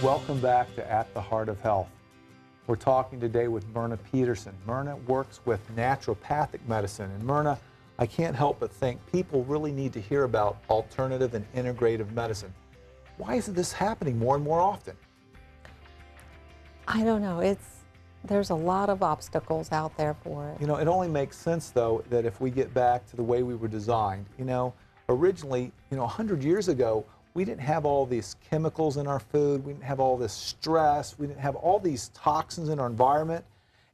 Welcome back to At the Heart of Health. We're talking today with Myrna Peterson. Myrna works with naturopathic medicine. And Myrna, I can't help but think people really need to hear about alternative and integrative medicine. Why isn't this happening more and more often? I don't know. There's a lot of obstacles out there for it. You know, it only makes sense, though, that if we get back to the way we were designed, originally, 100 years ago, we didn't have all these chemicals in our food, we didn't have all this stress, we didn't have all these toxins in our environment.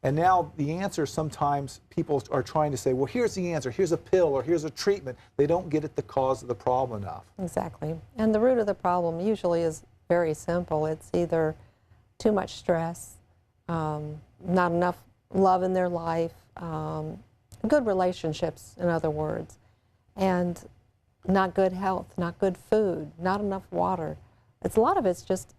And now the answer, sometimes people are trying to say, well, here's the answer, here's a pill or here's a treatment. They don't get at the cause of the problem enough. Exactly. And the root of the problem usually is very simple. It's either too much stress, not enough love in their life, good relationships, in other words, and not good health, not good food, not enough water. A lot of it's just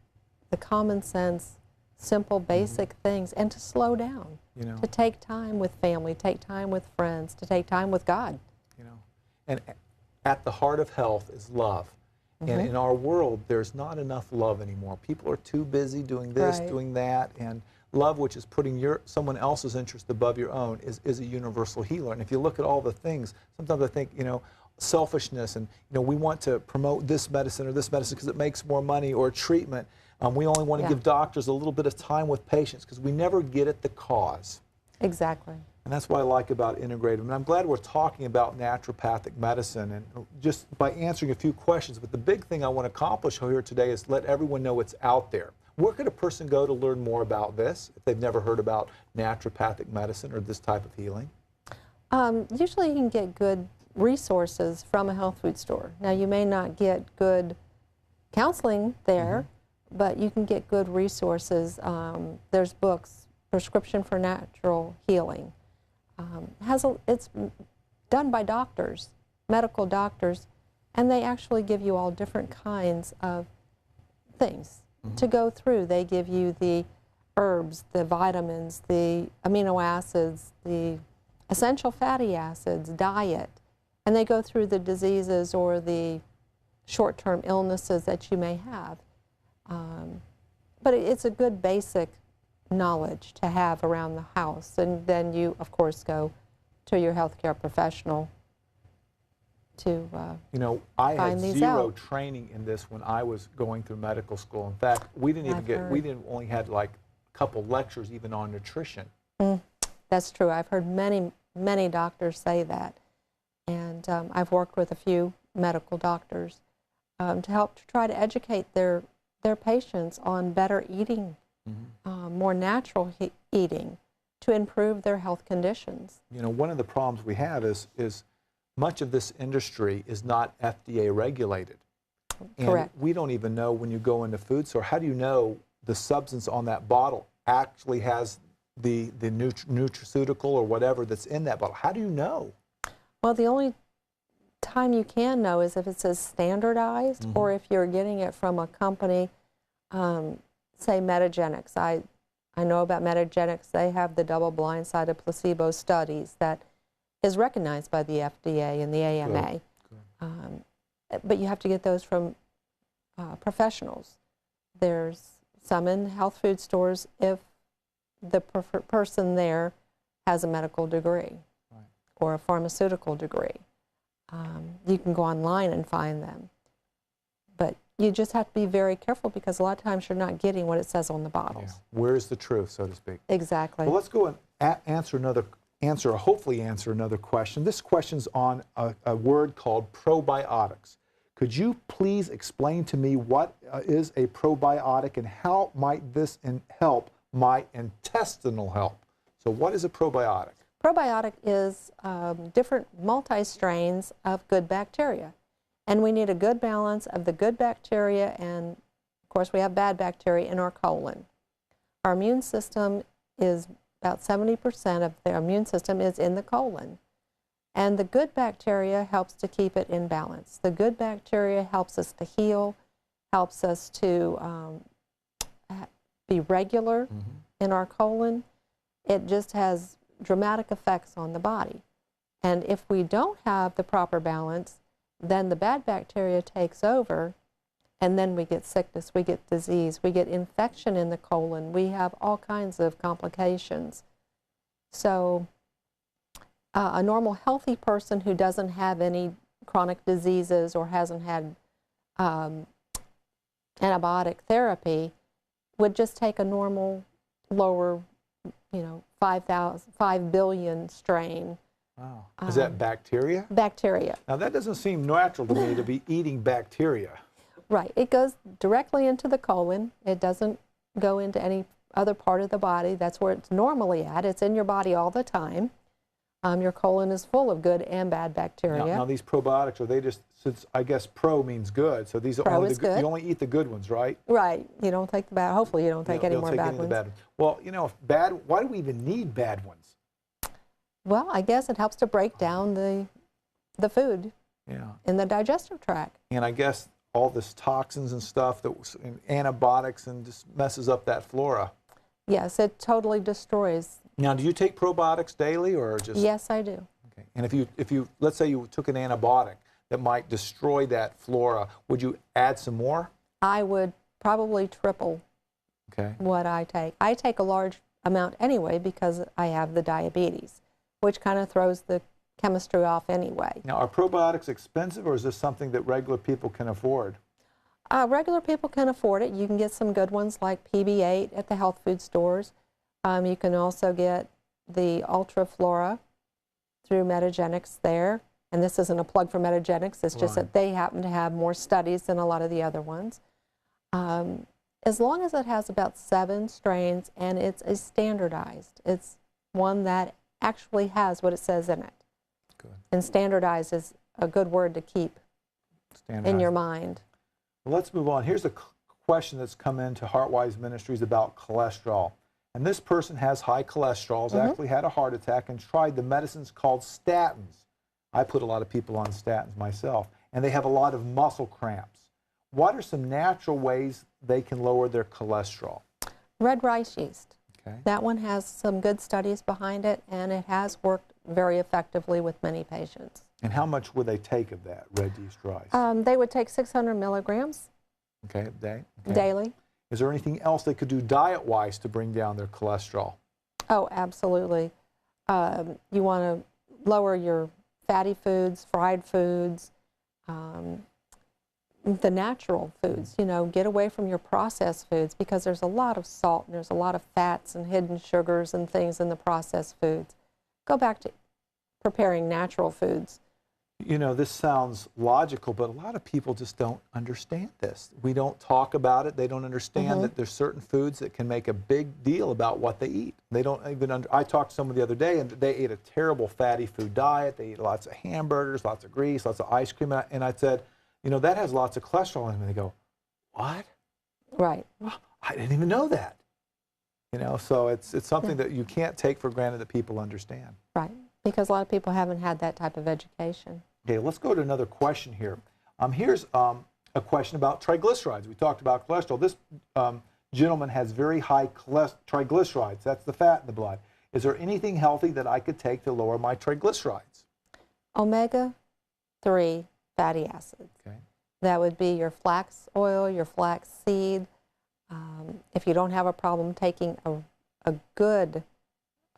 the common sense, simple, basic things, and to slow down, to take time with family, take time with friends, to take time with God. And at the heart of health is love. And in our world, there's not enough love anymore. People are too busy doing this, doing that, and love, which is putting someone else's interest above your own, is a universal healer. And if you look at all the things, sometimes I think, selfishness, and we want to promote this medicine or this medicine because it makes more money, or treatment. We only want to give doctors a little bit of time with patients because we never get at the cause. Exactly. And that's what I like about integrative. And I'm glad we're talking about naturopathic medicine, and just by answering a few questions. But the big thing I want to accomplish here today is let everyone know it's out there. Where could a person go to learn more about this if they've never heard about naturopathic medicine or this type of healing? Usually you can get good resources from a health food store. Now, you may not get good counseling there, but you can get good resources. There's books, Prescription for Natural Healing. It's done by doctors, medical doctors, and they actually give you all different kinds of things to go through. They give you the herbs, the vitamins, the amino acids, the essential fatty acids, diet, and they go through the diseases or the short-term illnesses that you may have. But it's a good basic knowledge to have around the house, and then you, of course, go to your healthcare professional to I find had these zero out. training in this when I was going through medical school. In fact, we only had like a couple lectures even on nutrition. That's true. I've heard many doctors say that, and I've worked with a few medical doctors to help to try to educate their patients on better eating, more natural eating, to improve their health conditions. One of the problems we have is much of this industry is not FDA regulated. Correct. And we don't even know, when you go into food store, how do you know the substance on that bottle actually has the nutraceutical or whatever that's in that bottle? How do you know? Well, the only time you can know is if it says standardized, or if you're getting it from a company, say Metagenics. I know about Metagenics. They have the double-blind sided placebo studies that is recognized by the FDA and the AMA. Good. But you have to get those from professionals. There's some in health food stores if the person there has a medical degree or a pharmaceutical degree. You can go online and find them. But you just have to be very careful because a lot of times you're not getting what it says on the bottles. Yeah. Where's the truth, so to speak? Exactly. Well, let's go and hopefully answer another question. This question's on a word called probiotics. Could you please explain to me what is a probiotic and how might this help my intestinal health? So what is a probiotic? Probiotic is different multi-strains of good bacteria. And we need a good balance of the good bacteria, and of course we have bad bacteria in our colon. Our immune system is about 70% of the immune system is in the colon. And the good bacteria helps to keep it in balance. The good bacteria helps us to heal, helps us to be regular in our colon. It just has dramatic effects on the body. And if we don't have the proper balance, then the bad bacteria takes over And then we get sickness, we get disease, we get infection in the colon, we have all kinds of complications. So a normal healthy person who doesn't have any chronic diseases or hasn't had antibiotic therapy would just take a normal lower, 5 billion strain. Wow. Is that bacteria? Bacteria. Now that doesn't seem natural to me to be eating bacteria. Right. It goes directly into the colon. It doesn't go into any other part of the body. That's where it's normally at. It's in your body all the time. Your colon is full of good and bad bacteria. Now these probiotics, are they just, since I guess pro means good, so these are pro only is good. You only eat the good ones, right? Right. You don't take the bad, hopefully you don't take any more bad ones. Well, if bad, why do we even need bad ones? Well, I guess it helps to break down the food in the digestive tract. And I guess all this toxins and stuff, and antibiotics, and just messes up that flora. Yes, it totally destroys. Now, do you take probiotics daily or just? Yes, I do. Okay. And if you let's say you took an antibiotic that might destroy that flora, would you add some more? I would probably triple what I take. I take a large amount anyway because I have the diabetes, which kind of throws the chemistry off anyway. Now, are probiotics expensive, or is this something that regular people can afford? Regular people can afford it. You can get some good ones like PB8 at the health food stores. You can also get the Ultra Flora through Metagenics there. And this isn't a plug for Metagenics, it's just that they happen to have more studies than a lot of the other ones. As long as it has about 7 strains and it's a standardized, it's one that actually has what it says in it. Good. And standardized is a good word to keep in your mind. Well, let's move on. Here's a question that's come into Heartwise Ministries about cholesterol. And this person has high cholesterol, actually had a heart attack, and tried the medicines called statins. I put a lot of people on statins myself, and they have a lot of muscle cramps. What are some natural ways they can lower their cholesterol? Red rice yeast. Okay. That one has some good studies behind it, and it has worked very effectively with many patients. And how much would they take of that red yeast rice? They would take 600 milligrams a day? Daily. Is there anything else they could do diet-wise to bring down their cholesterol? Oh, absolutely. You want to lower your fatty foods, fried foods, the natural foods. Get away from your processed foods because there's a lot of salt and there's a lot of fats and hidden sugars and things in the processed foods. Go back to preparing natural foods. This sounds logical, but a lot of people just don't understand this. We don't talk about it. They don't understand that there's certain foods that can make a big deal about what they eat. They don't even I talked to someone the other day, and they ate a terrible fatty food diet. They eat lots of hamburgers, lots of grease, lots of ice cream. And I said, that has lots of cholesterol in it. And they go, what? Right. Oh, I didn't even know that. So it's something that you can't take for granted that people understand. Right. Because a lot of people haven't had that type of education. Okay, let's go to another question here. Here's a question about triglycerides. We talked about cholesterol. This gentleman has very high triglycerides. That's the fat in the blood. Is there anything healthy that I could take to lower my triglycerides? Omega-3 fatty acids. Okay. That would be your flax oil, your flax seed. If you don't have a problem taking a good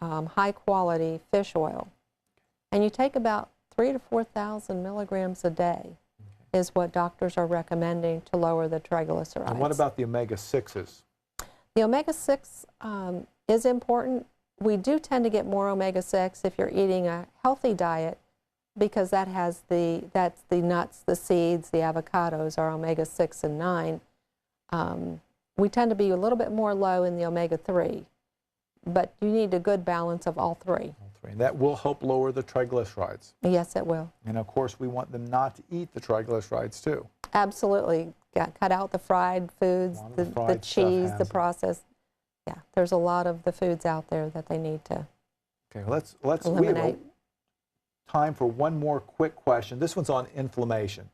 high-quality fish oil, and you take about 3,000 to 4,000 milligrams a day is what doctors are recommending to lower the triglycerides. And what about the omega-6s? The omega-6 is important. We do tend to get more omega-6 if you're eating a healthy diet because that's the nuts, the seeds, the avocados are omega-6 and 9. We tend to be a little bit more low in the omega-3, but you need a good balance of all three. And that will help lower the triglycerides. Yes, it will. And of course, we want them not to eat the triglycerides too. Absolutely. Cut out the fried foods, the cheese, the processed. Yeah, there's a lot of the foods out there that they need to let's eliminate. We have time for one more quick question. This one's on inflammation.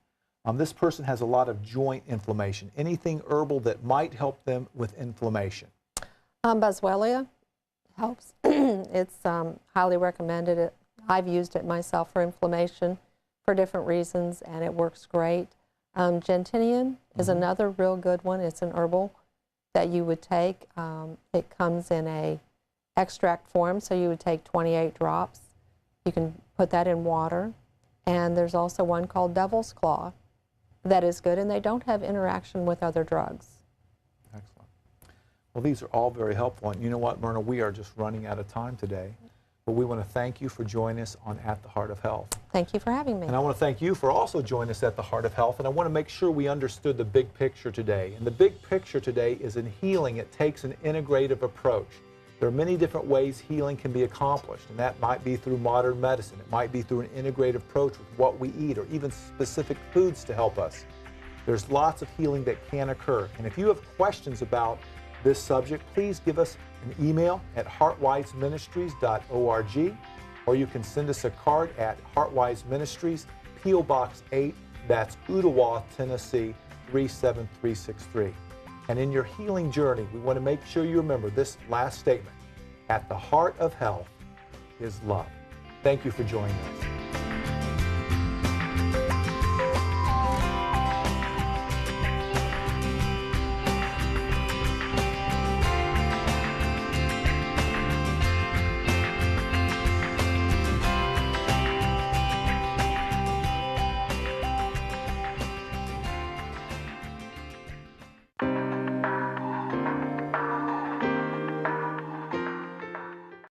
This person has a lot of joint inflammation. Anything herbal that might help them with inflammation? Boswellia helps. It's highly recommended. I've used it myself for inflammation for different reasons, and it works great. Gentinean is another real good one. It's an herbal that you would take. It comes in a extract form, so you would take 28 drops. You can put that in water. And there's also one called Devil's Claw that is good, and they don't have interaction with other drugs. Excellent. Well, these are all very helpful. And you know what, Myrna, we are just running out of time today. But we want to thank you for joining us on At the Heart of Health. Thank you for having me. And I want to thank you for also joining us at the Heart of Health. And I want to make sure we understood the big picture today. And the big picture today is in healing, it takes an integrative approach. There are many different ways healing can be accomplished, and that might be through modern medicine. It might be through an integrative approach with what we eat, or even specific foods to help us. There's lots of healing that can occur. And if you have questions about this subject, please give us an email at heartwiseministries.org, or you can send us a card at Heartwise Ministries, P.O. Box 8, that's Ottawa, Tennessee 37363. And in your healing journey, we want to make sure you remember this last statement: at the heart of health is love. Thank you for joining us.